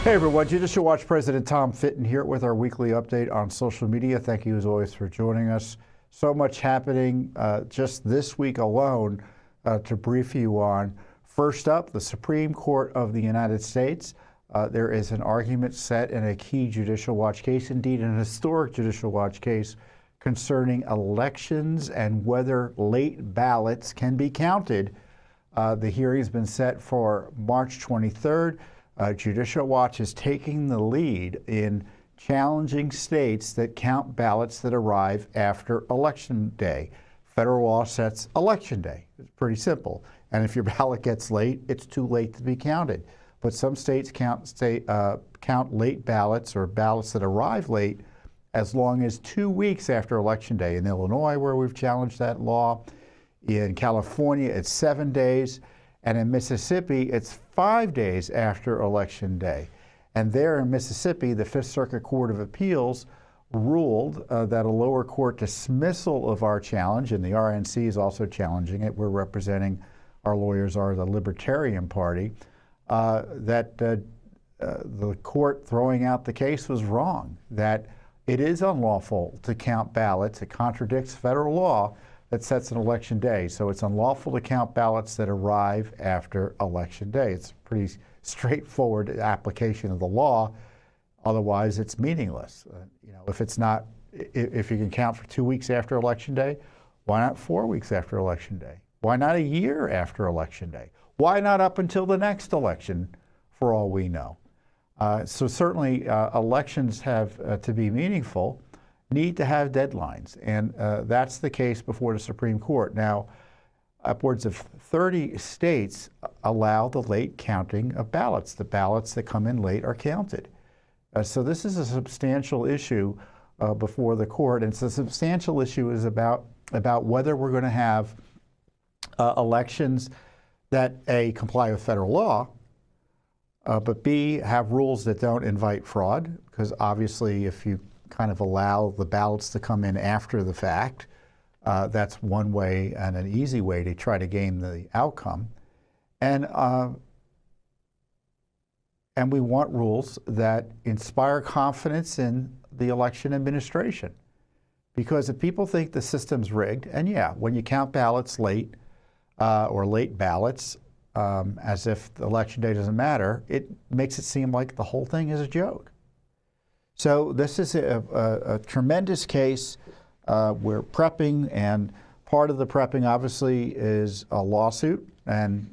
Hey everyone, Judicial Watch President Tom Fitton here with our weekly update on social media. Thank you as always for joining us. So much happening just this week alone to brief you on. First up, the Supreme Court of the United States. There is an argument set in a key Judicial Watch case, indeed an historic Judicial Watch case, concerning elections and whether late ballots can be counted. The hearing has been set for March 23rd. Judicial Watch is taking the lead in challenging states that count ballots that arrive after Election Day. Federal law sets Election Day. It's pretty simple. And if your ballot gets late, it's too late to be counted. But some states count late ballots or ballots that arrive late as long as 2 weeks after Election Day. In Illinois, where we've challenged that law, in California, it's 7 days. And in Mississippi, it's 5 days after Election Day. And there in Mississippi, the Fifth Circuit Court of Appeals ruled that a lower court dismissal of our challenge, and the RNC is also challenging it, we're representing, our lawyers are the Libertarian Party, that the court throwing out the case was wrong, that it is unlawful to count ballots. It contradicts federal law that sets an election day. So it's unlawful to count ballots that arrive after Election Day. It's a pretty straightforward application of the law. Otherwise, it's meaningless. If you can count for 2 weeks after Election Day, why not 4 weeks after Election Day? Why not a year after Election Day? Why not up until the next election, for all we know? So certainly elections have to be meaningful, need to have deadlines, and that's the case before the Supreme Court. Now, upwards of 30 states allow the late counting of ballots. The ballots that come in late are counted. So this is a substantial issue before the court, and it's a substantial issue is about whether we're going to have elections that A, comply with federal law, but B, have rules that don't invite fraud, because obviously if you kind of allow the ballots to come in after the fact, that's one way and an easy way to try to game the outcome. And we want rules that inspire confidence in the election administration. Because if people think the system's rigged, and yeah, when you count ballots late or late ballots, as if the election day doesn't matter, it makes it seem like the whole thing is a joke. So this is a tremendous case. We're prepping, and part of the prepping obviously is a lawsuit, and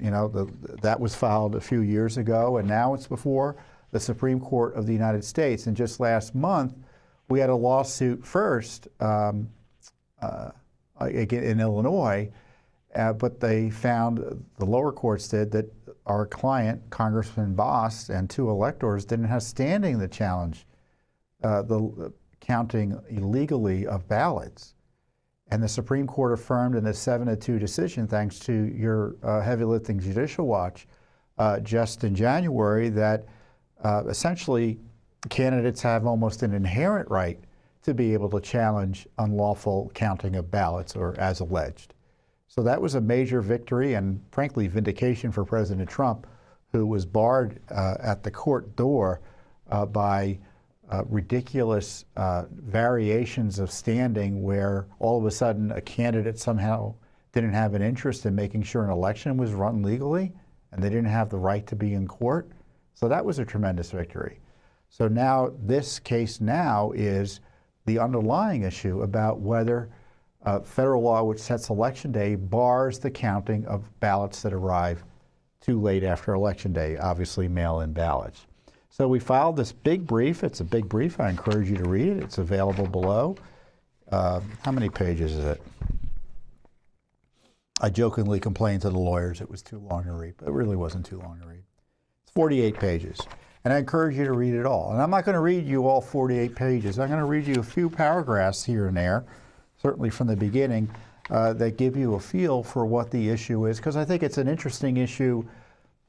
that was filed a few years ago, and now it's before the Supreme Court of the United States. And just last month, we had a lawsuit first again in Illinois, but they found, the lower courts did, that our client, Congressman Boss, and 2 electors didn't have standing to challenge the counting illegally of ballots. And the Supreme Court affirmed in a 7-2 decision, thanks to your heavy lifting Judicial Watch, just in January, that essentially candidates have almost an inherent right to be able to challenge unlawful counting of ballots, or as alleged. So that was a major victory and, frankly, vindication for President Trump, who was barred at the court door by ridiculous variations of standing, where all of a sudden a candidate somehow didn't have an interest in making sure an election was run legally, and they didn't have the right to be in court. So that was a tremendous victory. So now this case now is the underlying issue about whether federal law, which sets Election Day, bars the counting of ballots that arrive too late after Election Day, obviously mail-in ballots. So we filed this big brief. It's a big brief. I encourage you to read it. It's available below. How many pages is it? I jokingly complained to the lawyers it was too long to read, but it really wasn't too long to read. It's 48 pages. And I encourage you to read it all. And I'm not going to read you all 48 pages. I'm going to read you a few paragraphs here and there, certainly from the beginning, that give you a feel for what the issue is, because I think it's an interesting issue.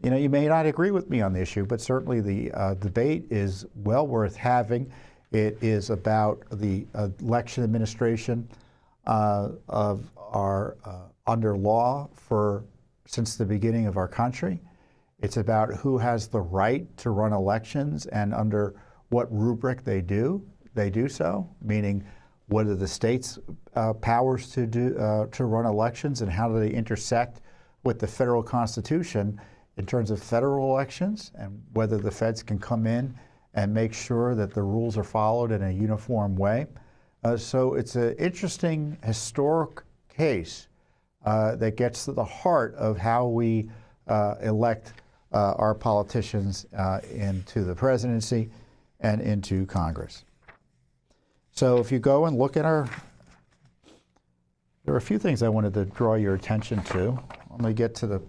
You may not agree with me on the issue, but certainly the debate is well worth having. It is about the election administration of our under law since the beginning of our country. It's about who has the right to run elections and under what rubric they do so, meaning what are the states' powers to run elections and how do they intersect with the federal Constitution in terms of federal elections and whether the feds can come in and make sure that the rules are followed in a uniform way. So it's an interesting historic case that gets to the heart of how we elect our politicians into the presidency and into Congress. So if you go and look at there are a few things I wanted to draw your attention to. Let me get to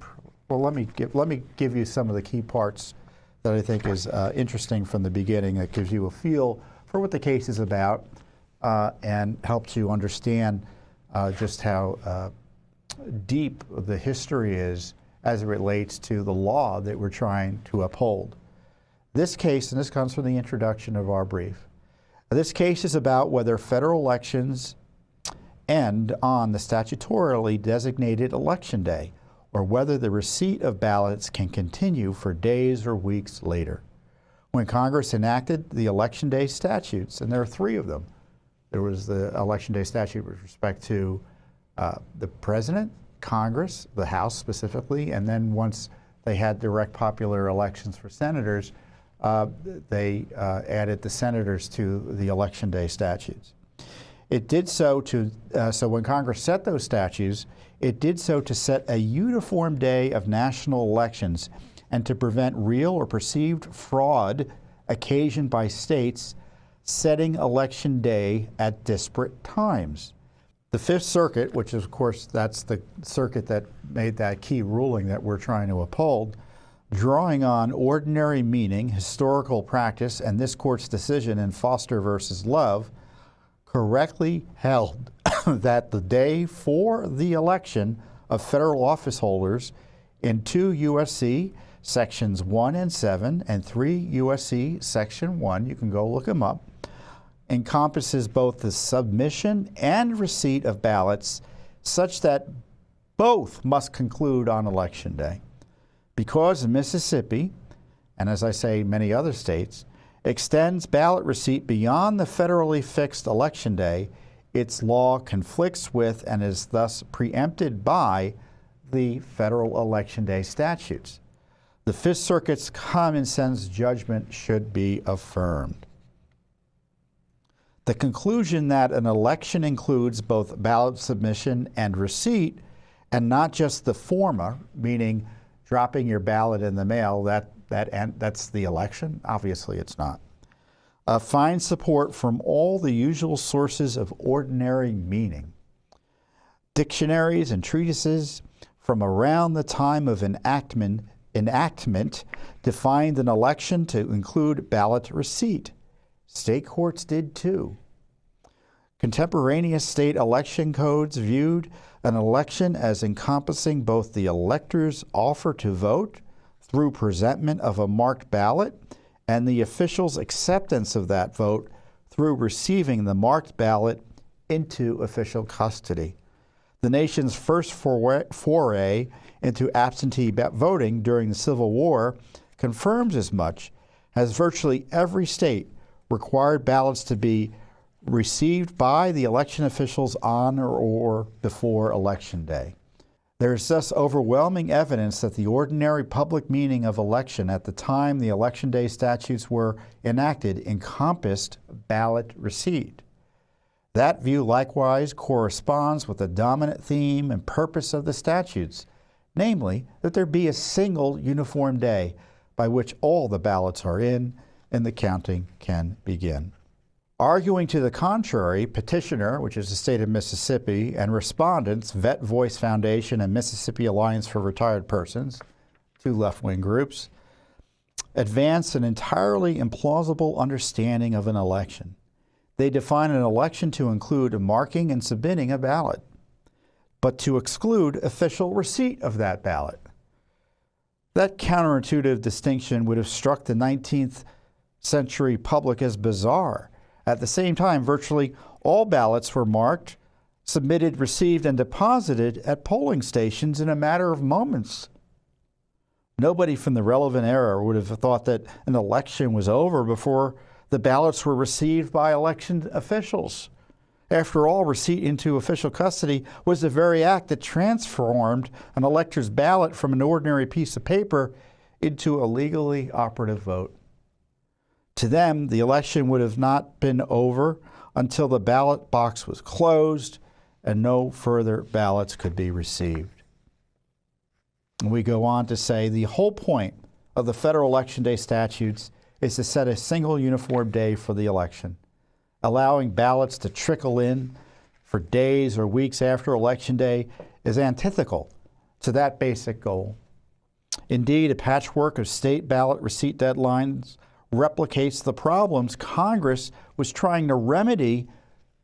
let me give you some of the key parts that I think is interesting from the beginning that gives you a feel for what the case is about and helps you understand just how deep the history is as it relates to the law that we're trying to uphold. This case, and this comes from the introduction of our brief, this case is about whether federal elections end on the statutorily designated election day, or whether the receipt of ballots can continue for days or weeks later. When Congress enacted the Election Day statutes, and there are three of them, there was the Election Day statute with respect to the President, Congress, the House specifically, and then once they had direct popular elections for senators, they added the senators to the Election Day statutes. It did so so when Congress set those statutes, it did so to set a uniform day of national elections and to prevent real or perceived fraud occasioned by states setting election day at disparate times. The Fifth Circuit, which is, of course, that's the circuit that made that key ruling that we're trying to uphold, drawing on ordinary meaning, historical practice, and this court's decision in Foster versus Love, correctly held that the day for the election of federal office holders in 2 U.S.C. sections 1 and 7 and 3 U.S.C. section 1, you can go look them up, encompasses both the submission and receipt of ballots such that both must conclude on Election Day. Because Mississippi, and as I say, many other states, extends ballot receipt beyond the federally fixed Election Day, its law conflicts with and is thus preempted by the federal Election Day statutes. The Fifth Circuit's common sense judgment should be affirmed. The conclusion that an election includes both ballot submission and receipt, and not just the former, meaning dropping your ballot in the mail, that's the election? Obviously it's not. Finds support from all the usual sources of ordinary meaning. Dictionaries and treatises from around the time of enactment defined an election to include ballot receipt. State courts did too. Contemporaneous state election codes viewed an election as encompassing both the elector's offer to vote through presentment of a marked ballot and the official's acceptance of that vote through receiving the marked ballot into official custody. The nation's first foray into absentee voting during the Civil War confirms as much, as virtually every state required ballots to be received by the election officials on or before Election Day. There is thus overwhelming evidence that the ordinary public meaning of election at the time the Election Day statutes were enacted encompassed ballot receipt. That view likewise corresponds with the dominant theme and purpose of the statutes, namely that there be a single uniform day by which all the ballots are in and the counting can begin. Arguing to the contrary, petitioner, which is the state of Mississippi, and respondents, Vet Voice Foundation and Mississippi Alliance for Retired Persons, two left-wing groups, advance an entirely implausible understanding of an election. They define an election to include marking and submitting a ballot, but to exclude official receipt of that ballot. That counterintuitive distinction would have struck the 19th century public as bizarre. At the same time, virtually all ballots were marked, submitted, received, and deposited at polling stations in a matter of moments. Nobody from the relevant era would have thought that an election was over before the ballots were received by election officials. After all, receipt into official custody was the very act that transformed an elector's ballot from an ordinary piece of paper into a legally operative vote. To them, the election would have not been over until the ballot box was closed and no further ballots could be received. And we go on to say the whole point of the federal election day statutes is to set a single uniform day for the election. Allowing ballots to trickle in for days or weeks after Election Day is antithetical to that basic goal. Indeed, a patchwork of state ballot receipt deadlines replicates the problems Congress was trying to remedy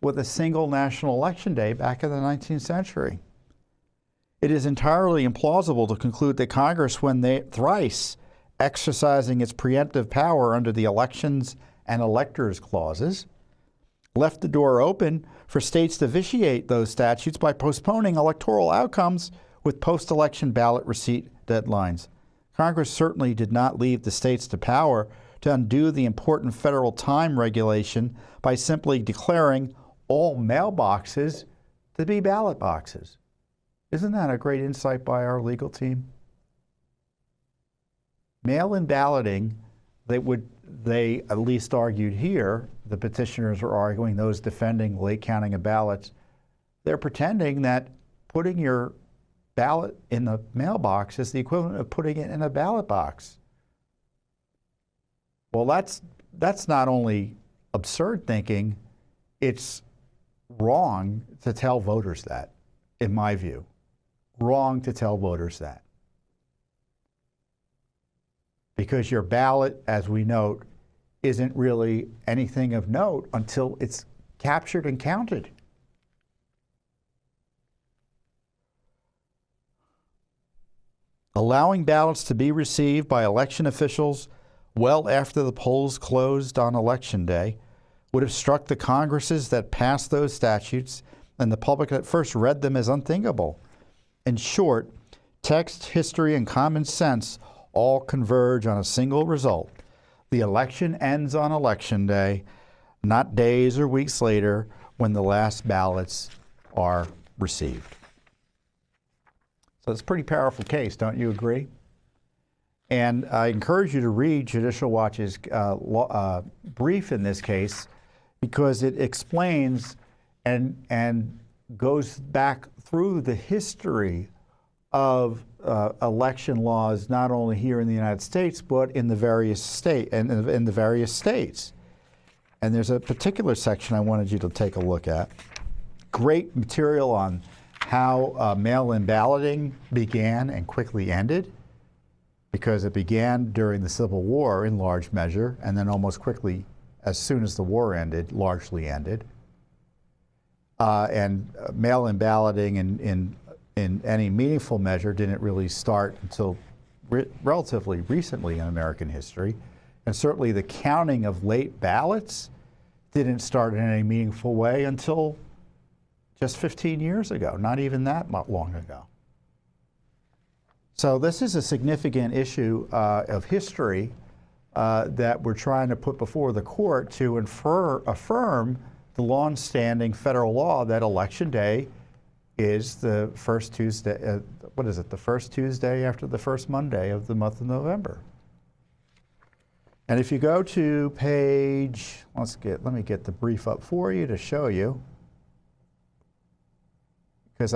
with a single national election day back in the 19th century. It is entirely implausible to conclude that Congress, when thrice exercising its preemptive power under the Elections and Electors Clauses, left the door open for states to vitiate those statutes by postponing electoral outcomes with post-election ballot receipt deadlines. Congress certainly did not leave the states to power to undo the important federal time regulation by simply declaring all mailboxes to be ballot boxes. Isn't that a great insight by our legal team? Mail-in balloting, they at least argued here, the petitioners are arguing, those defending late counting of ballots, they're pretending that putting your ballot in the mailbox is the equivalent of putting it in a ballot box. Well, that's not only absurd thinking, it's wrong to tell voters that, in my view. Wrong to tell voters that. Because your ballot, as we note, isn't really anything of note until it's captured and counted. Allowing ballots to be received by election officials well after the polls closed on Election Day would have struck the Congresses that passed those statutes and the public that first read them as unthinkable. In short, text, history, and common sense all converge on a single result. The election ends on Election Day, not days or weeks later when the last ballots are received. So it's a pretty powerful case, don't you agree? And I encourage you to read Judicial Watch's brief in this case because it explains and goes back through the history of election laws, not only here in the United States, but in the various states. And there's a particular section I wanted you to take a look at. Great material on how mail-in balloting began and quickly ended, because it began during the Civil War in large measure, and then almost quickly, as soon as the war ended, largely ended. And mail-in balloting in any meaningful measure didn't really start until relatively recently in American history. And certainly the counting of late ballots didn't start in any meaningful way until just 15 years ago, not even that long ago. So this is a significant issue of history that we're trying to put before the court to affirm the long-standing federal law that Election Day is the first Tuesday, the first Tuesday after the first Monday of the month of November. And if you go to page, let me get the brief up for you to show you, because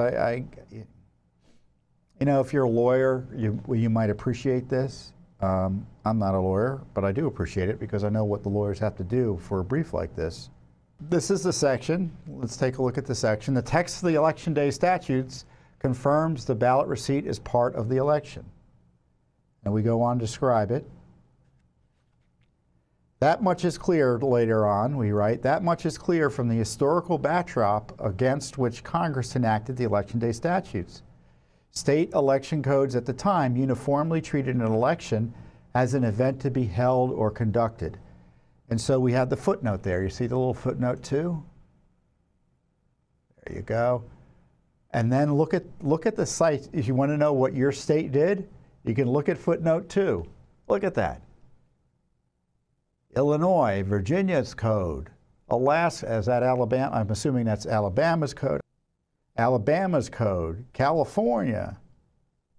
if you're a lawyer, you might appreciate this. I'm not a lawyer, but I do appreciate it because I know what the lawyers have to do for a brief like this. This is the section. Let's take a look at the section. The text of the Election Day statutes confirms the ballot receipt is part of the election. And we go on to describe it. That much is clear later on, we write, that much is clear from the historical backdrop against which Congress enacted the Election Day statutes. State election codes at the time uniformly treated an election as an event to be held or conducted. And so we have the footnote there. You see the little footnote too? There you go. And then look at the site. If you want to know what your state did, You can look at footnote 2. Look at that. Illinois, Virginia's code. Alaska, is that Alabama? I'm assuming that's Alabama's code. Alabama's code. California,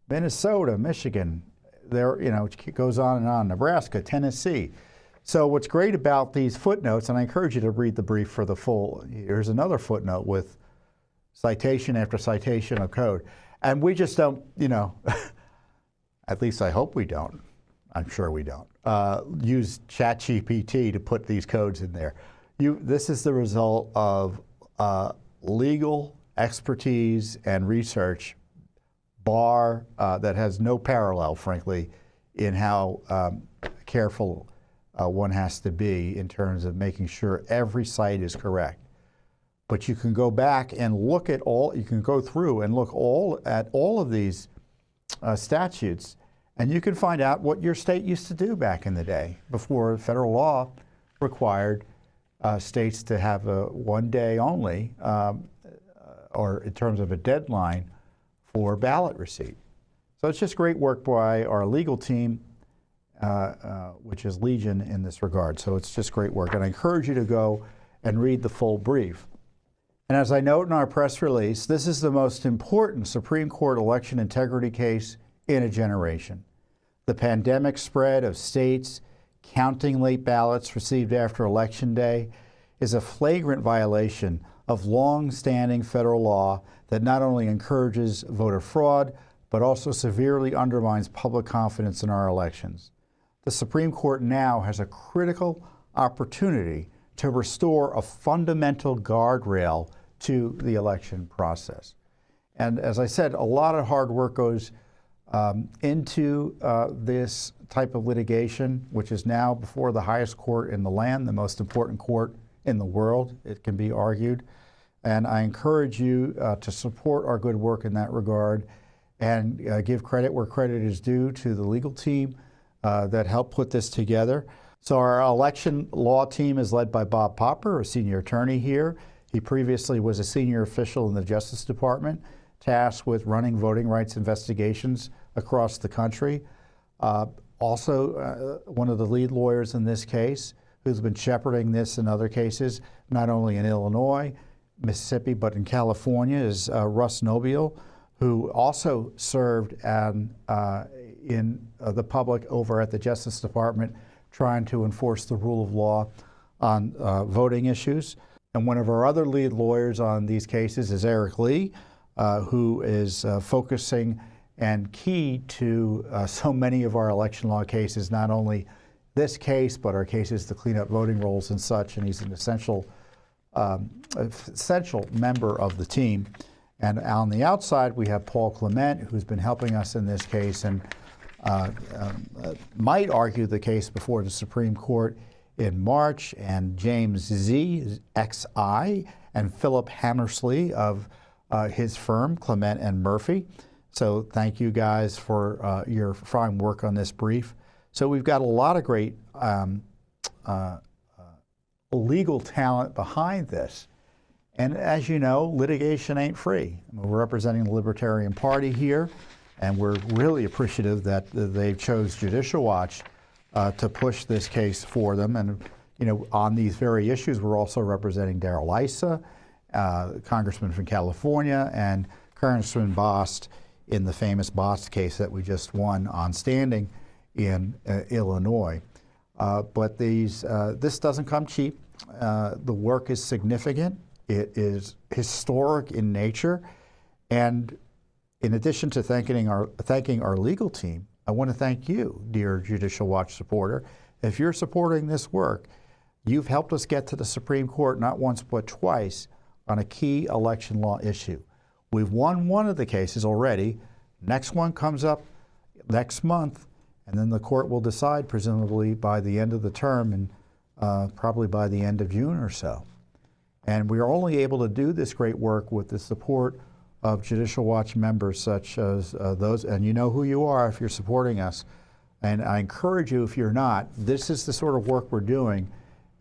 Minnesota, Michigan. There, it goes on and on. Nebraska, Tennessee. So what's great about these footnotes, and I encourage you to read the brief for the full, here's another footnote with citation after citation of code. And we just don't, at least I hope we don't, I'm sure we don't, use ChatGPT to put these codes in there. This is the result of legal expertise and research bar that has no parallel, frankly, in how careful one has to be in terms of making sure every site is correct. But you can go back and look at you can go through and look at all of these statutes, and you can find out what your state used to do back in the day before federal law required states to have a 1 day only, or in terms of a deadline for ballot receipt. So it's just great work by our legal team, which is Legion in this regard. So it's just great work. And I encourage you to go and read the full brief. And as I note in our press release, this is the most important Supreme Court election integrity case in a generation. The pandemic spread of states counting late ballots received after Election Day is a flagrant violation of long-standing federal law that not only encourages voter fraud, but also severely undermines public confidence in our elections. The Supreme Court now has a critical opportunity to restore a fundamental guardrail to the election process. And as I said, a lot of hard work goes into this type of litigation, which is now before the highest court in the land, the most important court in the world, it can be argued. And I encourage you to support our good work in that regard and give credit where credit is due to the legal team that helped put this together. So our election law team is led by Bob Popper, a senior attorney here. He previously was a senior official in the Justice Department, tasked with running voting rights investigations across the country. Also, one of the lead lawyers in this case, who's been shepherding this in other cases, not only in Illinois, Mississippi, but in California, is Russ Nobile, who also served in the public over at the Justice Department, trying to enforce the rule of law on voting issues. And one of our other lead lawyers on these cases is Eric Lee, who is focusing and key to so many of our election law cases, not only this case, but our cases to clean up voting rolls and such, and he's an essential member of the team. And on the outside, we have Paul Clement, who's been helping us in this case and might argue the case before the Supreme Court in March, and James Z, XI, and Philip Hammersley of his firm, Clement and Murphy. So thank you guys for your fine work on this brief. So we've got a lot of great legal talent behind this. And as you know, litigation ain't free. We're representing the Libertarian Party here, and we're really appreciative that they chose Judicial Watch to push this case for them. And on these very issues, we're also representing Darrell Issa, Congressman from California, and Congressman Bost in the famous Bost case that we just won on standing in Illinois. But this doesn't come cheap. The work is significant. It is historic in nature. And in addition to thanking our legal team, I want to thank you, dear Judicial Watch supporter. If you're supporting this work, you've helped us get to the Supreme Court not once but twice on a key election law issue. We've won one of the cases already. Next one comes up next month, and then the court will decide, presumably by the end of the term, and probably by the end of June or so. And we are only able to do this great work with the support of Judicial Watch members such as those, and you know who you are if you're supporting us. And I encourage you, if you're not, this is the sort of work we're doing,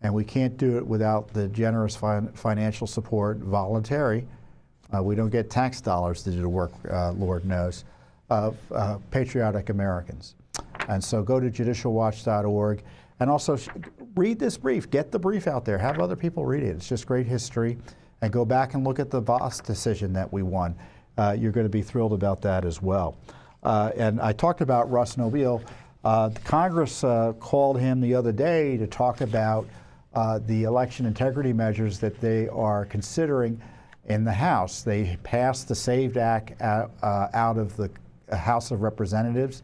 and we can't do it without the generous financial support, voluntary. We don't get tax dollars to do the work, Lord knows. of patriotic Americans. And so go to judicialwatch.org and also read this brief. Get the brief out there. Have other people read it. It's just great history. And go back and look at the Voss decision that we won. You're going to be thrilled about that as well. And I talked about Russ Nobile. Congress called him the other day to talk about the election integrity measures that they are considering in the House. They passed the SAVED Act out of the House of Representatives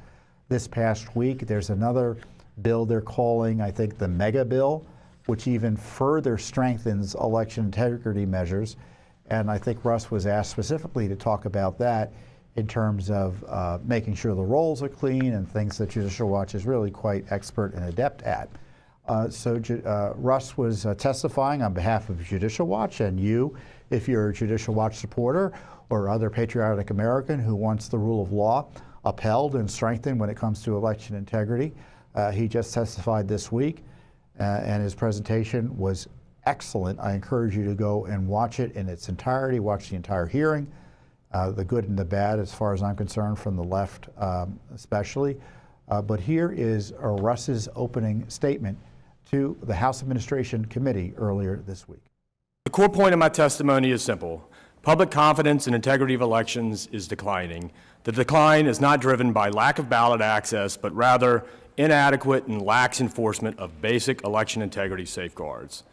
this past week. There's another bill they're calling, I think, the mega bill, which even further strengthens election integrity measures. And I think Russ was asked specifically to talk about that in terms of making sure the rolls are clean and things that Judicial Watch is really quite expert and adept at. Russ was testifying on behalf of Judicial Watch, and you, if you're a Judicial Watch supporter or other patriotic American who wants the rule of law upheld and strengthened when it comes to election integrity, he just testified this week, and his presentation was excellent. I encourage you to go and watch it in its entirety, watch the entire hearing, the good and the bad, as far as I'm concerned, from the left especially. But here is Russ's opening statement to the House Administration Committee earlier this week. The core point of my testimony is simple. Public confidence in integrity of elections is declining. The decline is not driven by lack of ballot access, but rather inadequate and lax enforcement of basic election integrity safeguards.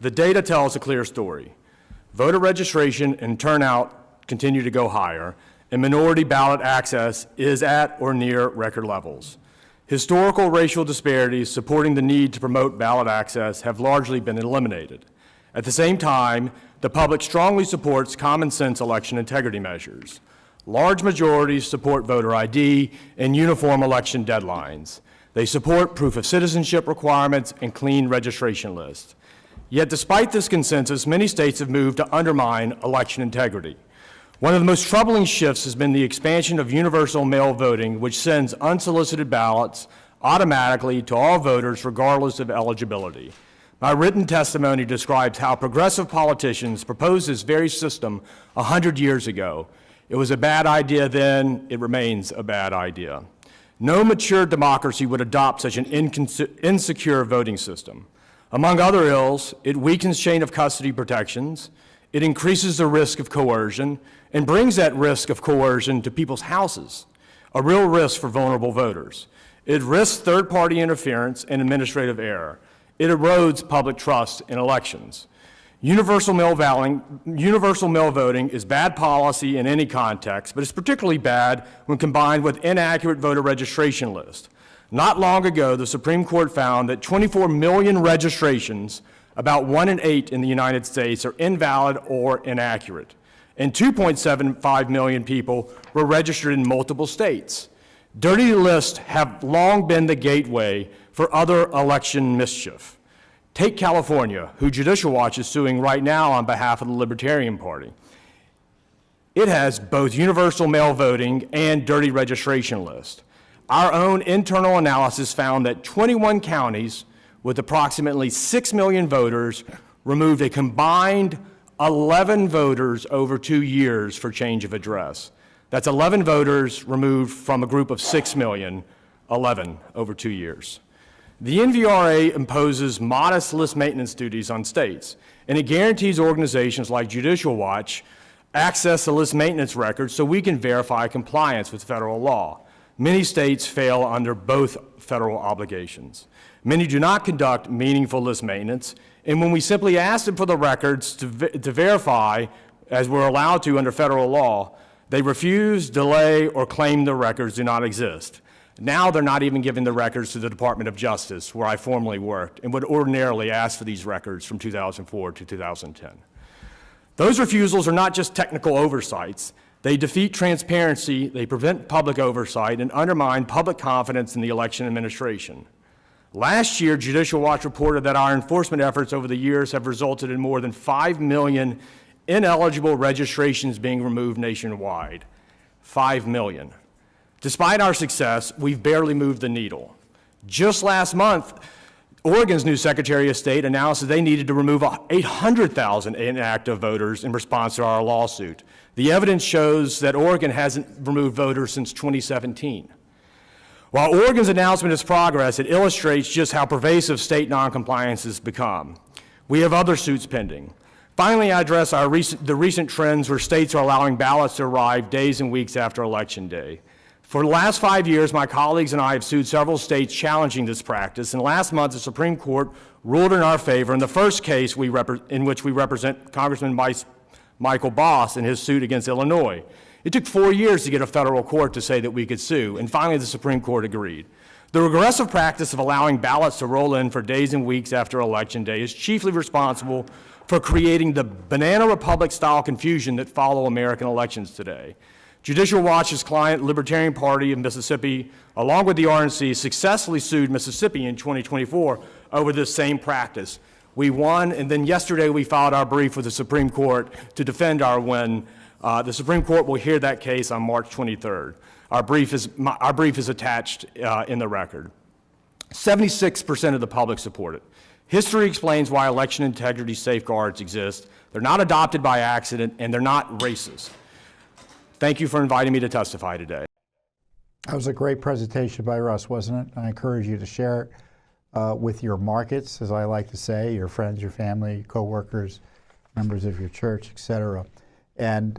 The data tells a clear story. Voter registration and turnout continue to go higher, and minority ballot access is at or near record levels. Historical racial disparities supporting the need to promote ballot access have largely been eliminated. At the same time, the public strongly supports common sense election integrity measures. Large majorities support voter ID and uniform election deadlines. They support proof of citizenship requirements and clean registration lists. Yet despite this consensus, many states have moved to undermine election integrity. One of the most troubling shifts has been the expansion of universal mail voting, which sends unsolicited ballots automatically to all voters regardless of eligibility. My written testimony describes how progressive politicians proposed this very system 100 years ago. It was a bad idea then, it remains a bad idea. No mature democracy would adopt such an insecure voting system. Among other ills, it weakens chain of custody protections, it increases the risk of coercion, and brings that risk of coercion to people's houses, a real risk for vulnerable voters. It risks third-party interference and administrative error. It erodes public trust in elections. Universal mail voting is bad policy in any context, but it's particularly bad when combined with inaccurate voter registration lists. Not long ago, the Supreme Court found that 24 million registrations, about 1 in 8 in the United States, are invalid or inaccurate. And 2.75 million people were registered in multiple states. Dirty lists have long been the gateway for other election mischief. Take California, who Judicial Watch is suing right now on behalf of the Libertarian Party. It has both universal mail voting and dirty registration lists. Our own internal analysis found that 21 counties with approximately 6 million voters removed a combined 11 voters over 2 years for change of address. That's 11 voters removed from a group of 6 million, 11 over 2 years. The NVRA imposes modest list maintenance duties on states, and it guarantees organizations like Judicial Watch access to list maintenance records so we can verify compliance with federal law. Many states fail under both federal obligations. Many do not conduct meaningful list maintenance, and when we simply ask them for the records to verify, as we're allowed to under federal law, they refuse, delay, or claim the records do not exist. Now they're not even giving the records to the Department of Justice, where I formerly worked, and would ordinarily ask for these records from 2004 to 2010. Those refusals are not just technical oversights. They defeat transparency, they prevent public oversight, and undermine public confidence in the election administration. Last year, Judicial Watch reported that our enforcement efforts over the years have resulted in more than 5 million ineligible registrations being removed nationwide. 5 million. Despite our success, we've barely moved the needle. Just last month, Oregon's new Secretary of State announced that they needed to remove 800,000 inactive voters in response to our lawsuit. The evidence shows that Oregon hasn't removed voters since 2017. While Oregon's announcement is progress, it illustrates just how pervasive state noncompliance has become. We have other suits pending. Finally, I address the recent trends where states are allowing ballots to arrive days and weeks after Election Day. For the last 5 years, my colleagues and I have sued several states challenging this practice, and last month the Supreme Court ruled in our favor in the first case in which we represent Congressman Michael Boss in his suit against Illinois. It took 4 years to get a federal court to say that we could sue, and finally the Supreme Court agreed. The regressive practice of allowing ballots to roll in for days and weeks after Election Day is chiefly responsible for creating the banana republic-style confusion that follow American elections today. Judicial Watch's client, Libertarian Party of Mississippi, along with the RNC, successfully sued Mississippi in 2024 over this same practice. We won, and then yesterday we filed our brief with the Supreme Court to defend our win. The Supreme Court will hear that case on March 23rd. Our brief is attached in the record. 76% of the public support it. History explains why election integrity safeguards exist. They're not adopted by accident, and they're not racist. Thank you for inviting me to testify today. That was a great presentation by Russ, wasn't it? I encourage you to share it with your markets, as I like to say, your friends, your family, coworkers, members of your church, etc. And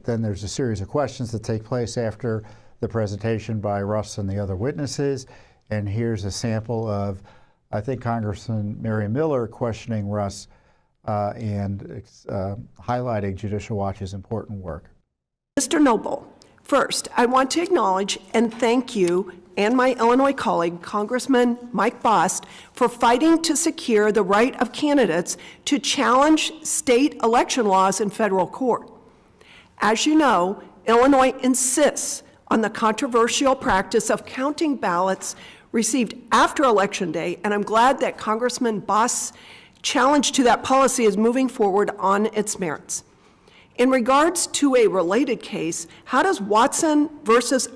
then there's a series of questions that take place after the presentation by Russ and the other witnesses. And here's a sample of, I think, Congressman Mary Miller questioning Russ and highlighting Judicial Watch's important work. Mr. Noble, first, I want to acknowledge and thank you and my Illinois colleague, Congressman Mike Bost, for fighting to secure the right of candidates to challenge state election laws in federal court. As you know, Illinois insists on the controversial practice of counting ballots received after Election Day, and I'm glad that Congressman Bost's challenge to that policy is moving forward on its merits. In regards to a related case, how does Watson versus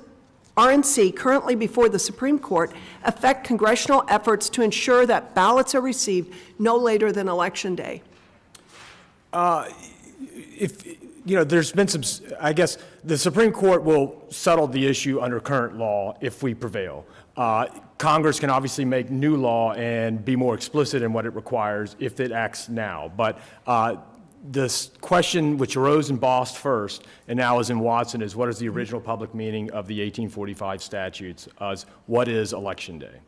RNC, currently before the Supreme Court, affect congressional efforts to ensure that ballots are received no later than Election Day? There's been some, I guess the Supreme Court will settle the issue under current law if we prevail. Congress can obviously make new law and be more explicit in what it requires if it acts now. But this question, which arose in Bost first and now is in Watson, is what is the original public meaning of the 1845 statutes? What is Election Day?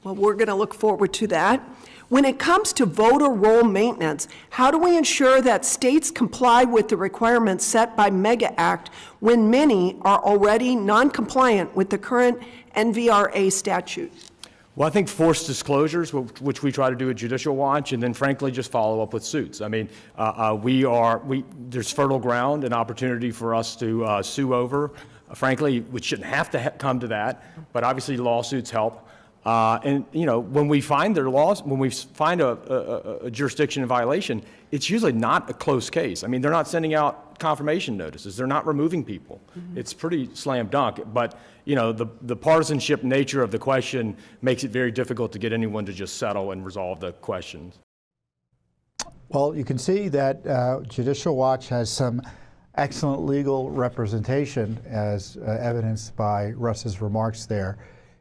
Well, we're going to look forward to that. When it comes to voter roll maintenance, how do we ensure that states comply with the requirements set by MEGA Act when many are already non-compliant with the current NVRA statute? Well, I think forced disclosures, which we try to do at Judicial Watch, and then frankly just follow up with suits. I mean, there's fertile ground and opportunity for us to sue over. Frankly, we shouldn't have to come to that, but obviously lawsuits help. And when we find their laws, when we find a jurisdiction in violation, it's usually not a close case. I mean, they're not sending out confirmation notices. They're not removing people. Mm-hmm. It's pretty slam dunk. But the partisanship nature of the question makes it very difficult to get anyone to just settle and resolve the questions. Well, you can see that Judicial Watch has some excellent legal representation, as evidenced by Russ's remarks there.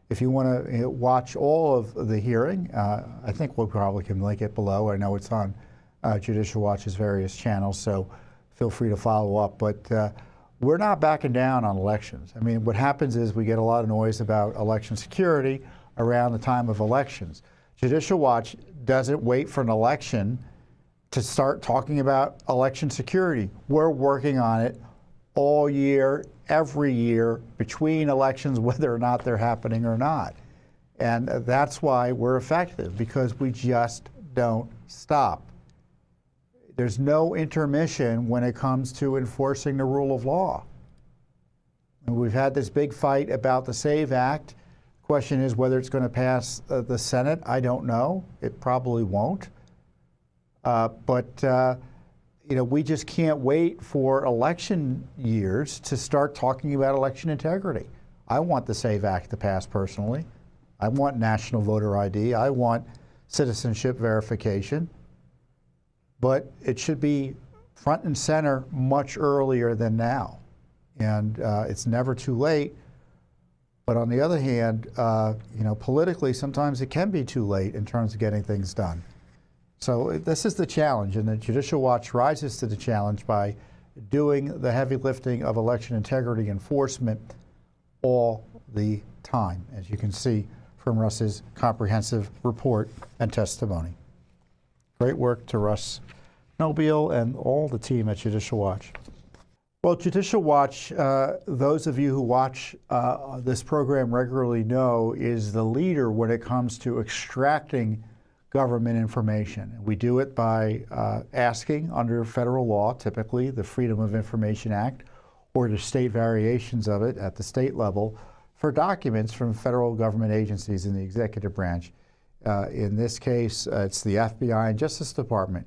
If you want to watch all of the hearing, I think we probably can link it below. I know it's on Judicial Watch's various channels, so feel free to follow up. But we're not backing down on elections. I mean, what happens is we get a lot of noise about election security around the time of elections. Judicial Watch doesn't wait for an election to start talking about election security. We're working on it all year, every year, between elections, whether or not they're happening or not. And that's why we're effective, because we just don't stop. There's no intermission when it comes to enforcing the rule of law. And we've had this big fight about the SAVE Act. The question is whether it's going to pass the Senate. I don't know. It probably won't. We just can't wait for election years to start talking about election integrity. I want the SAVE Act to pass personally. I want national voter ID. I want citizenship verification. But it should be front and center much earlier than now. And it's never too late. But on the other hand, politically, sometimes it can be too late in terms of getting things done. So this is the challenge, and the Judicial Watch rises to the challenge by doing the heavy lifting of election integrity enforcement all the time, as you can see from Russ's comprehensive report and testimony. Great work to Russ Nobile and all the team at Judicial Watch. Well, Judicial Watch, those of you who watch this program regularly know, is the leader when it comes to extracting government information. We do it by asking under federal law, typically the Freedom of Information Act, or the state variations of it at the state level, for documents from federal government agencies in the executive branch. In this case, it's the FBI and Justice Department.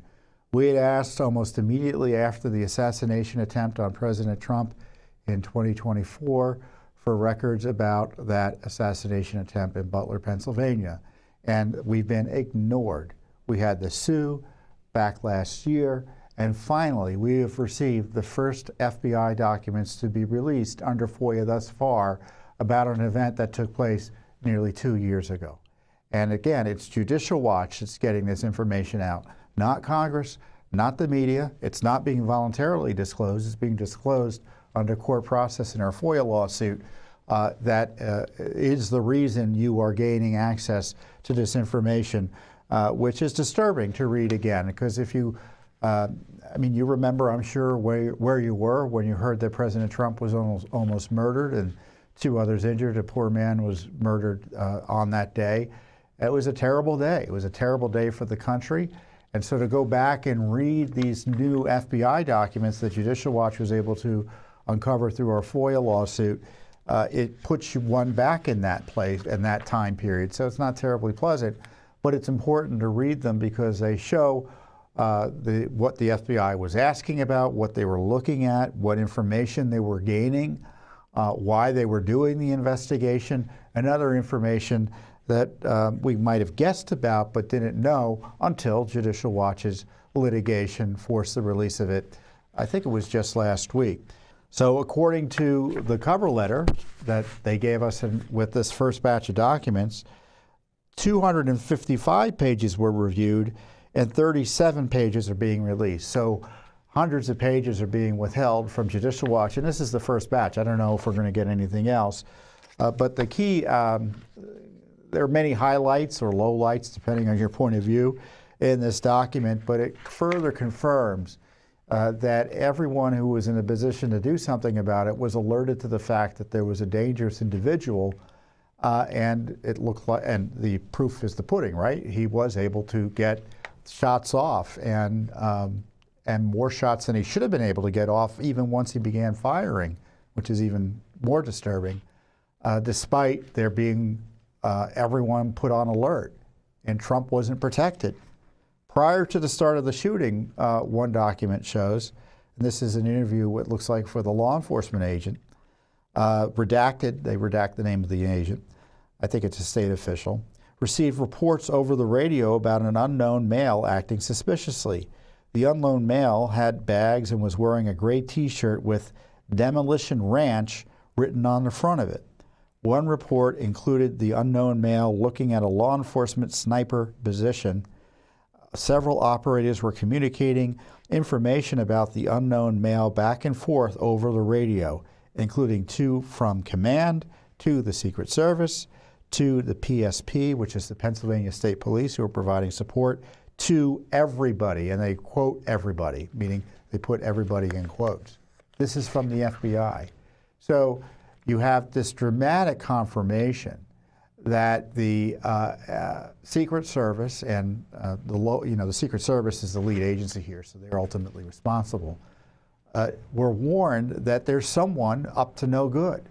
We had asked almost immediately after the assassination attempt on President Trump in 2024 for records about that assassination attempt in Butler, Pennsylvania. And we've been ignored. We had the sue back last year, and finally we have received the first FBI documents to be released under FOIA thus far about an event that took place nearly 2 years ago. And again, it's Judicial Watch that's getting this information out, not Congress, not the media. It's not being voluntarily disclosed. It's being disclosed under court process in our FOIA lawsuit. That is the reason you are gaining access to this information, which is disturbing to read again. Because if you, you remember, I'm sure, where you were when you heard that President Trump was almost murdered and 2 others injured. A poor man was murdered on that day. It was a terrible day. It was a terrible day for the country. And so to go back and read these new FBI documents that Judicial Watch was able to uncover through our FOIA lawsuit, it puts one back in that place and that time period. So it's not terribly pleasant, but it's important to read them because they show what the FBI was asking about, what they were looking at, what information they were gaining, why they were doing the investigation, and other information that we might have guessed about but didn't know until Judicial Watch's litigation forced the release of it. I think it was just last week. So according to the cover letter that they gave us with this first batch of documents, 255 pages were reviewed and 37 pages are being released. So hundreds of pages are being withheld from Judicial Watch, and this is the first batch. I don't know if we're going to get anything else. But the key, there are many highlights or lowlights, depending on your point of view, in this document, but it further confirms that everyone who was in a position to do something about it was alerted to the fact that there was a dangerous individual, and it looked like, and the proof is the pudding, right? He was able to get shots off, and more shots than he should have been able to get off even once he began firing, which is even more disturbing, despite there being everyone put on alert, and Trump wasn't protected. Prior to the start of the shooting, one document shows, and this is an interview, what looks like for the law enforcement agent, redacted, they redact the name of the agent, I think it's a state official, received reports over the radio about an unknown male acting suspiciously. The unknown male had bags and was wearing a gray t-shirt with Demolition Ranch written on the front of it. One report included the unknown male looking at a law enforcement sniper position. Several operators were communicating information about the unknown male back and forth over the radio, including 2 from command to the Secret Service, to the PSP, which is the Pennsylvania State Police, who are providing support, to everybody, and they quote everybody, meaning they put everybody in quotes. This is from the FBI. So you have this dramatic confirmation that the Secret Service and the Secret Service is the lead agency here, so they're ultimately responsible, were warned that there's someone up to no good.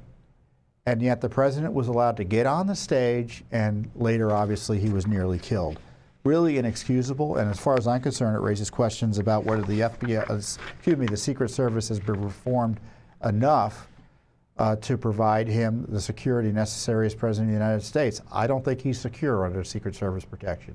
And yet the president was allowed to get on the stage, and later, obviously, he was nearly killed. Really inexcusable, and as far as I'm concerned, it raises questions about whether the Secret Service has been reformed enough to provide him the security necessary as President of the United States. I don't think he's secure under Secret Service protection.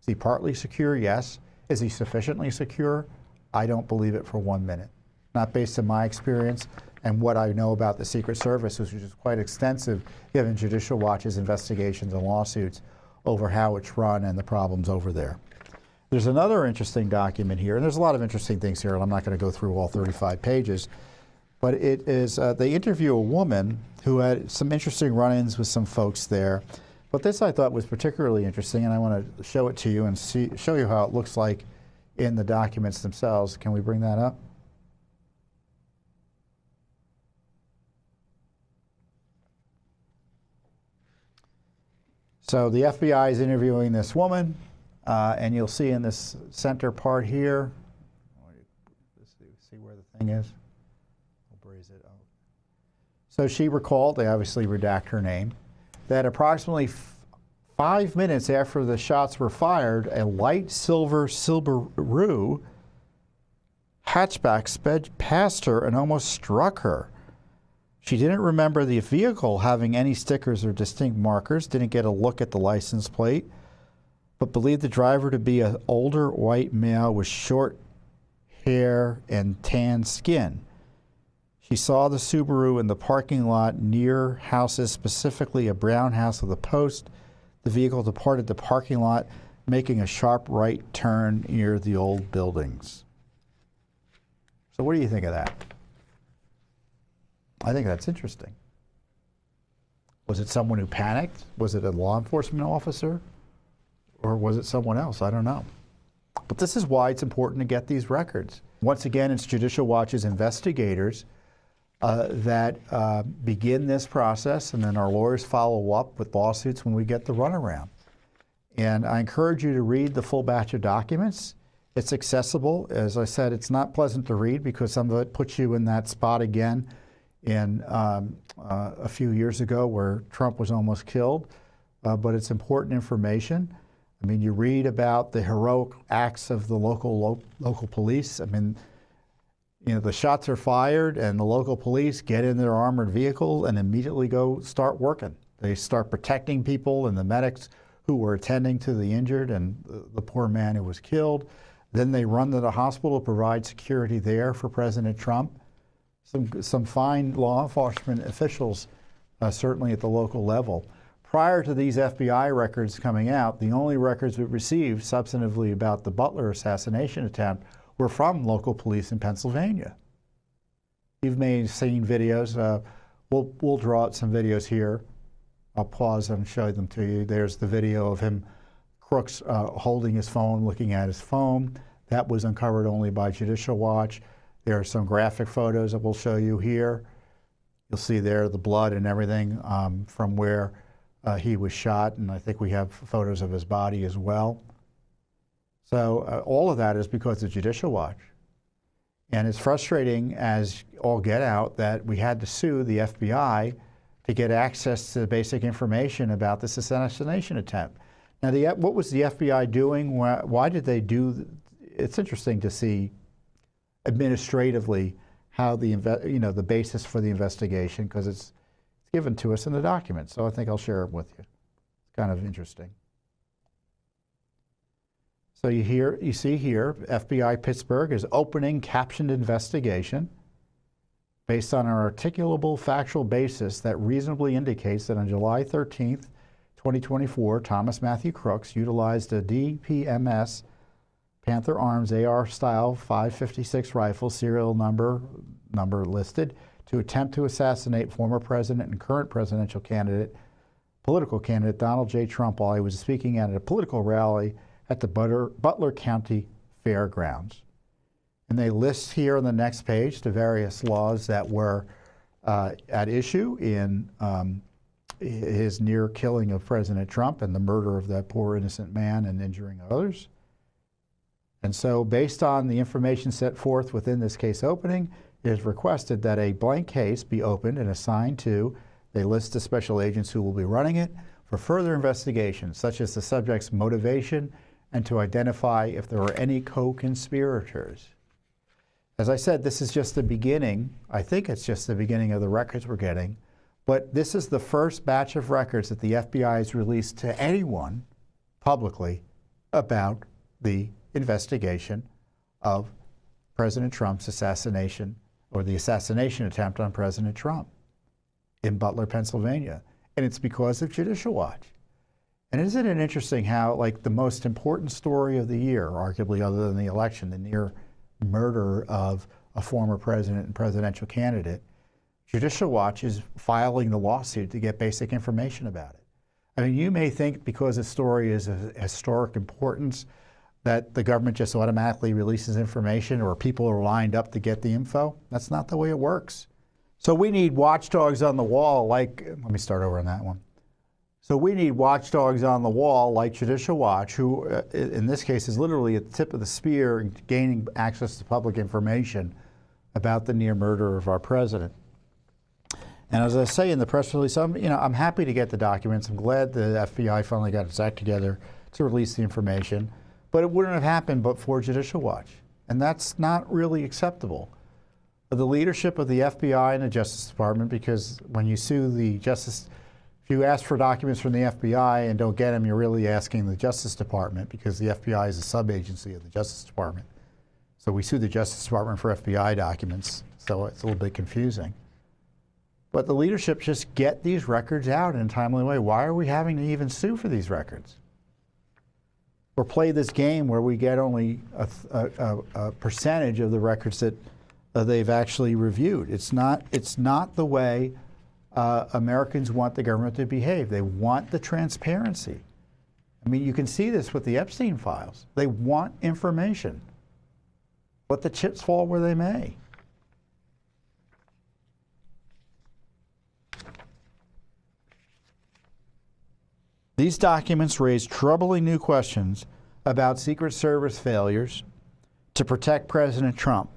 Is he partly secure? Yes. Is he sufficiently secure? I don't believe it for 1 minute. Not based on my experience and what I know about the Secret Service, which is quite extensive, given Judicial Watch's investigations and lawsuits over how it's run and the problems over there. There's another interesting document here, and there's a lot of interesting things here, and I'm not going to go through all 35 pages, but it is, they interview a woman who had some interesting run-ins with some folks there. But this I thought was particularly interesting, and I want to show it to you and show you how it looks like in the documents themselves. Can we bring that up? So the FBI is interviewing this woman, and you'll see in this center part here, let's see where the thing is. I'll braze it out. So she recalled, they obviously redact her name, that approximately 5 minutes after the shots were fired, a light silver Subaru hatchback sped past her and almost struck her. She didn't remember the vehicle having any stickers or distinct markers, didn't get a look at the license plate, but believed the driver to be an older white male with short hair and tan skin. She saw the Subaru in the parking lot near houses, specifically a brown house with a post. The vehicle departed the parking lot, making a sharp right turn near the old buildings. So what do you think of that? I think that's interesting. Was it someone who panicked? Was it a law enforcement officer? Or was it someone else? I don't know. But this is why it's important to get these records. Once again, it's Judicial Watch's investigators that begin this process, and then our lawyers follow up with lawsuits when we get the runaround. And I encourage you to read the full batch of documents. It's accessible. As I said, it's not pleasant to read because some of it puts you in that spot again in a few years ago where Trump was almost killed, but it's important information. I mean, you read about the heroic acts of the local police. I mean, you know, the shots are fired and the local police get in their armored vehicle and immediately go start working. They start protecting people and the medics who were attending to the injured and the poor man who was killed. Then they run to the hospital to provide security there for President Trump. Some fine law enforcement officials, certainly at the local level. Prior to these FBI records coming out, the only records we received substantively about the Butler assassination attempt were from local police in Pennsylvania. You've seen videos. We'll draw out some videos here. I'll pause and show them to you. There's the video of him, Crooks, holding his phone, looking at his phone. That was uncovered only by Judicial Watch. There are some graphic photos that we'll show you here. You'll see there the blood and everything from where he was shot, and I think we have photos of his body as well. So all of that is because of Judicial Watch. And it's frustrating as all get out that we had to sue the FBI to get access to the basic information about this assassination attempt. Now, what was the FBI doing? Why did they do? It's interesting to see administratively how the basis for the investigation, because it's given to us in the document. So I think I'll share it with you. It's kind of interesting. So you see here, FBI Pittsburgh is opening captioned investigation based on an articulable factual basis that reasonably indicates that on July 13th, 2024, Thomas Matthew Crooks utilized a DPMS Panther Arms AR-style 5.56 rifle, serial number listed, to attempt to assassinate former president and current presidential political candidate Donald J. Trump while he was speaking at a political rally at the Butler County Fairgrounds. And they list here on the next page the various laws that were at issue in his near killing of President Trump and the murder of that poor innocent man and injuring others. And so based on the information set forth within this case opening, it is requested that a blank case be opened and assigned to a list of special agents who will be running it for further investigation, such as the subject's motivation and to identify if there are any co-conspirators. As I said, this is just the beginning. I think it's just the beginning of the records we're getting. But this is the first batch of records that the FBI has released to anyone publicly about the investigation of President Trump's assassination, or the assassination attempt on President Trump in Butler, Pennsylvania. And it's because of Judicial Watch. And isn't it interesting how, like, the most important story of the year, arguably other than the election, the near murder of a former president and presidential candidate, Judicial Watch is filing the lawsuit to get basic information about it. I mean, you may think because a story is of historic importance that the government just automatically releases information or people are lined up to get the info. That's not the way it works. So we need watchdogs on the wall like, let me start over on that one. So we need watchdogs on the wall like Judicial Watch, who in this case is literally at the tip of the spear in gaining access to public information about the near murder of our president. And as I say in the press release, I'm happy to get the documents. I'm glad the FBI finally got its act together to release the information. But it wouldn't have happened but for Judicial Watch. And that's not really acceptable. The leadership of the FBI and the Justice Department, because when you sue the Justice, if you ask for documents from the FBI and don't get them, you're really asking the Justice Department, because the FBI is a sub-agency of the Justice Department. So we sue the Justice Department for FBI documents, so it's a little bit confusing. But the leadership just get these records out in a timely way. Why are we having to even sue for these records? Or play this game where we get only a percentage of the records that they've actually reviewed. It's not the way Americans want the government to behave. They want the transparency. I mean, you can see this with the Epstein files. They want information. Let the chips fall where they may. These documents raise troubling new questions about Secret Service failures to protect President Trump.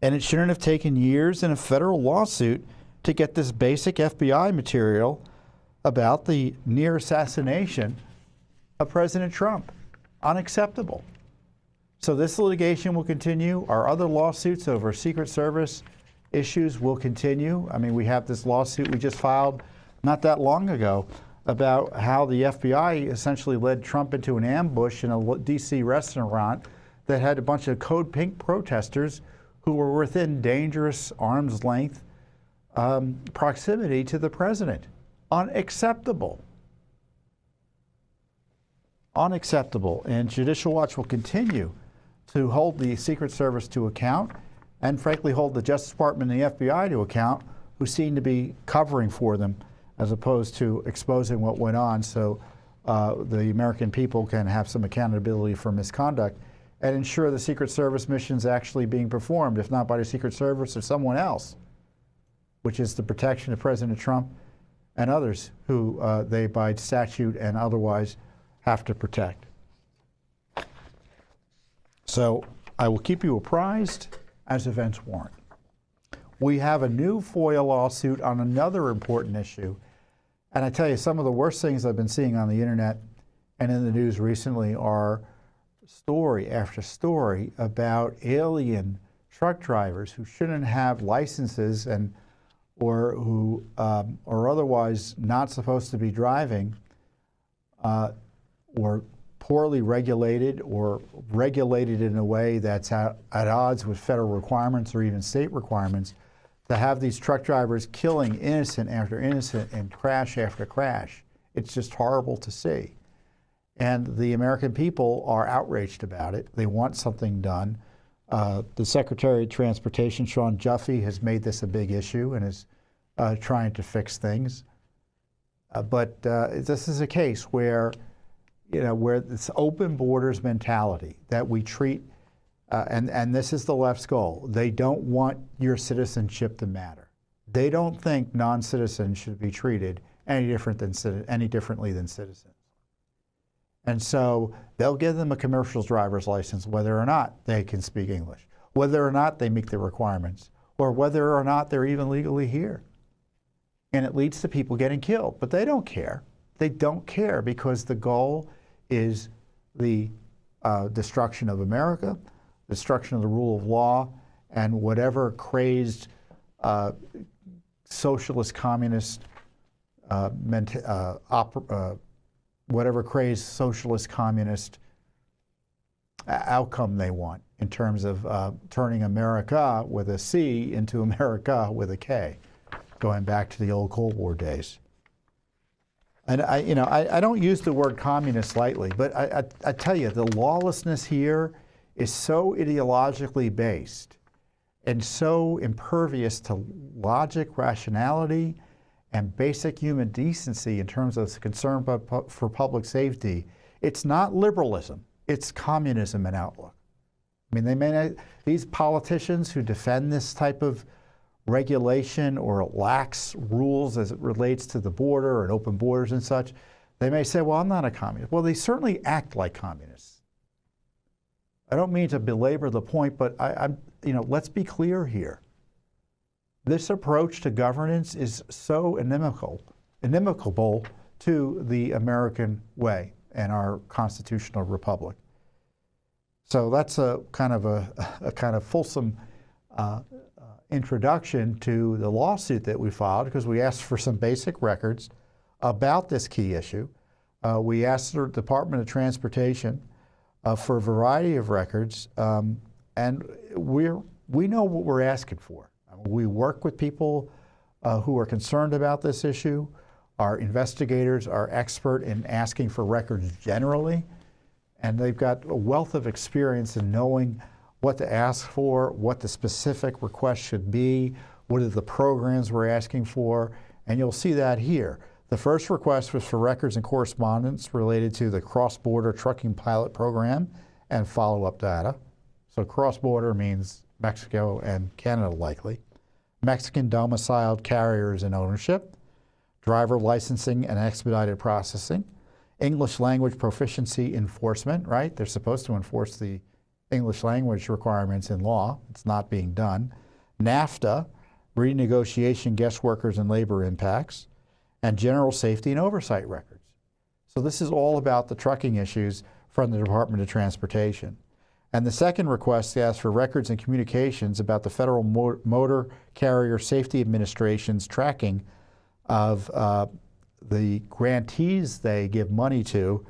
And it shouldn't have taken years in a federal lawsuit to get this basic FBI material about the near assassination of President Trump. Unacceptable. So this litigation will continue. Our other lawsuits over Secret Service issues will continue. I mean, we have this lawsuit we just filed not that long ago about how the FBI essentially led Trump into an ambush in a D.C. restaurant that had a bunch of Code Pink protesters who were within dangerous arm's length proximity to the president. Unacceptable. Unacceptable. And Judicial Watch will continue to hold the Secret Service to account and frankly hold the Justice Department and the FBI to account, who seem to be covering for them as opposed to exposing what went on, so the American people can have some accountability for misconduct and ensure the Secret Service missions actually being performed, if not by the Secret Service or someone else, which is the protection of President Trump and others who they by statute and otherwise have to protect. So I will keep you apprised as events warrant. We have a new FOIA lawsuit on another important issue. And I tell you, some of the worst things I've been seeing on the internet and in the news recently are story after story about alien truck drivers who shouldn't have licenses and or who are otherwise not supposed to be driving, or poorly regulated or regulated in a way that's at odds with federal requirements or even state requirements, to have these truck drivers killing innocent after innocent and crash after crash. It's just horrible to see. And the American people are outraged about it. They want something done. The Secretary of Transportation, Sean Duffy, has made this a big issue and is trying to fix things. But this is a case where, where this open borders mentality that we treat, and this is the left's goal. They don't want your citizenship to matter. They don't think non-citizens should be treated any differently than citizens. And so they'll give them a commercial driver's license whether or not they can speak English, whether or not they meet the requirements, or whether or not they're even legally here. And it leads to people getting killed, but they don't care. They don't care because the goal is the destruction of America, destruction of the rule of law, and whatever crazed socialist, communist, whatever crazed socialist, communist outcome they want in terms of turning America with a C into America with a K, going back to the old Cold War days. And I don't use the word communist lightly, but I tell you, the lawlessness here is so ideologically based and so impervious to logic, rationality, and basic human decency in terms of concern for public safety. It's not liberalism, it's communism in outlook. I mean, these politicians who defend this type of regulation or lax rules as it relates to the border and open borders and such, they may say, well, I'm not a communist. Well, they certainly act like communists. I don't mean to belabor the point, but let's be clear here. This approach to governance is so inimical to the American way and our constitutional republic. So that's a kind of fulsome introduction to the lawsuit that we filed, because we asked for some basic records about this key issue. We asked the Department of Transportation for a variety of records, and we know what we're asking for. We work with people who are concerned about this issue. Our investigators are expert in asking for records generally, and they've got a wealth of experience in knowing what to ask for, what the specific request should be, what are the programs we're asking for, and you'll see that here. The first request was for records and correspondence related to the cross-border trucking pilot program and follow-up data. So cross-border means Mexico and Canada likely. Mexican domiciled carriers and ownership, driver licensing and expedited processing, English language proficiency enforcement, right? They're supposed to enforce the English language requirements in law. It's not being done. NAFTA, renegotiation, guest workers and labor impacts, and general safety and oversight records. So this is all about the trucking issues from the Department of Transportation. And the second request asks for records and communications about the Federal Motor Carrier Safety Administration's tracking of the grantees they give money to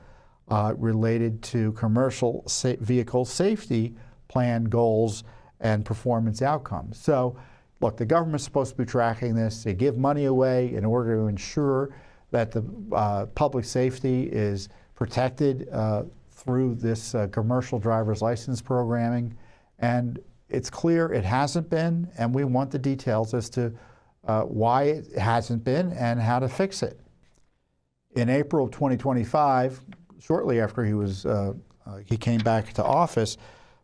related to commercial vehicle safety plan goals and performance outcomes. So, look, the government's supposed to be tracking this. They give money away in order to ensure that the public safety is protected through this commercial driver's license programming. And it's clear it hasn't been, and we want the details as to why it hasn't been and how to fix it. In April of 2025, shortly after he came back to office,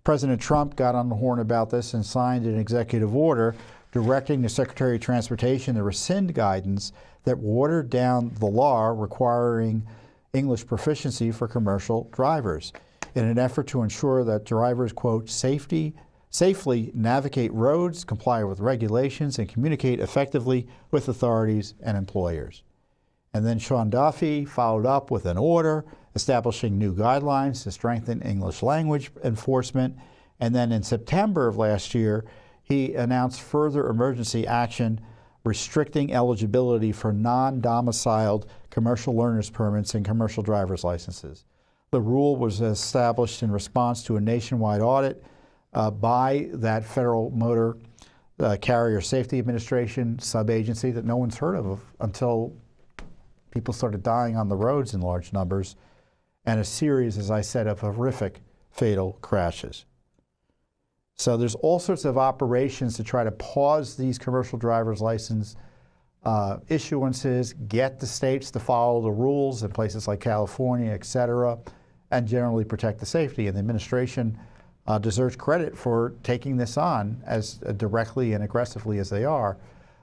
President Trump got on the horn about this and signed an executive order directing the Secretary of Transportation to rescind guidance that watered down the law requiring English proficiency for commercial drivers in an effort to ensure that drivers, quote, safely navigate roads, comply with regulations, and communicate effectively with authorities and employers. And then Sean Duffy followed up with an order establishing new guidelines to strengthen English language enforcement. And then in September of last year, he announced further emergency action restricting eligibility for non-domiciled commercial learner's permits and commercial driver's licenses. The rule was established in response to a nationwide audit by that Federal Motor Carrier Safety Administration sub-agency that no one's heard of until people started dying on the roads in large numbers, and a series, as I said, of horrific fatal crashes. So there's all sorts of operations to try to pause these commercial driver's license issuances, get the states to follow the rules in places like California, et cetera, and generally protect the safety. And the administration deserves credit for taking this on as directly and aggressively as they are.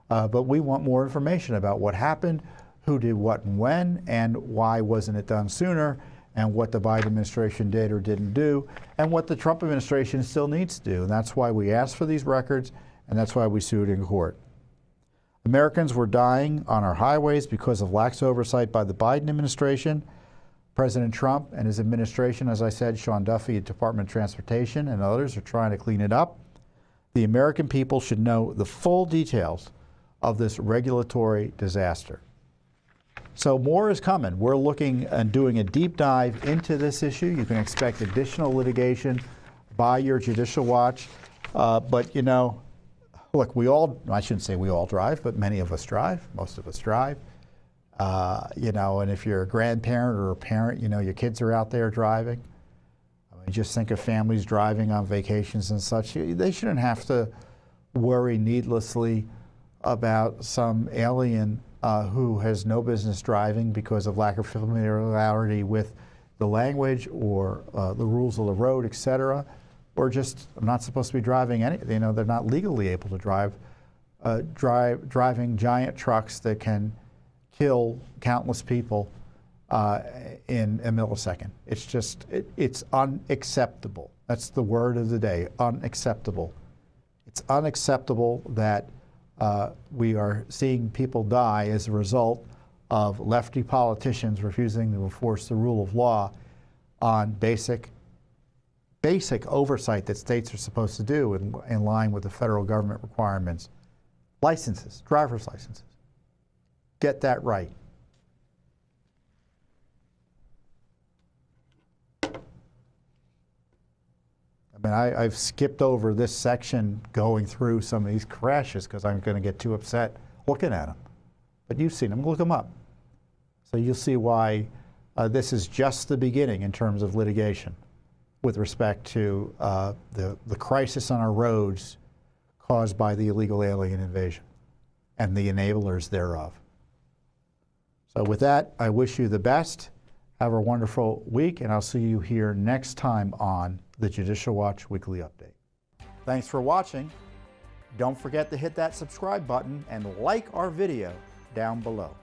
But we want more information about what happened, who did what and when, and why wasn't it done sooner, and what the Biden administration did or didn't do, and what the Trump administration still needs to do. And that's why we asked for these records, and that's why we sued in court. Americans were dying on our highways because of lax oversight by the Biden administration. President Trump and his administration, as I said, Sean Duffy at Department of Transportation and others are trying to clean it up. The American people should know the full details of this regulatory disaster. So more is coming. We're looking and doing a deep dive into this issue. You can expect additional litigation by your Judicial Watch. But you know, look, I shouldn't say we all drive, but many of us drive, most of us drive. You know, and if you're a grandparent or a parent, you know, your kids are out there driving. I mean, just think of families driving on vacations and such. They shouldn't have to worry needlessly about some alien who has no business driving because of lack of familiarity with the language or the rules of the road, etc., or just not supposed to be driving any. You know, they're not legally able to driving giant trucks that can kill countless people in a millisecond. It's just it's unacceptable. That's the word of the day. Unacceptable. It's unacceptable that we are seeing people die as a result of lefty politicians refusing to enforce the rule of law on basic oversight that states are supposed to do in line with the federal government requirements. Licenses, driver's licenses. Get that right. I mean, I've skipped over this section going through some of these crashes because I'm going to get too upset looking at them. But you've seen them. Look them up. So you'll see why this is just the beginning in terms of litigation with respect to the crisis on our roads caused by the illegal alien invasion and the enablers thereof. So with that, I wish you the best. Have a wonderful week, and I'll see you here next time on the Judicial Watch Weekly Update. Thanks for watching. Don't forget to hit that subscribe button and like our video down below.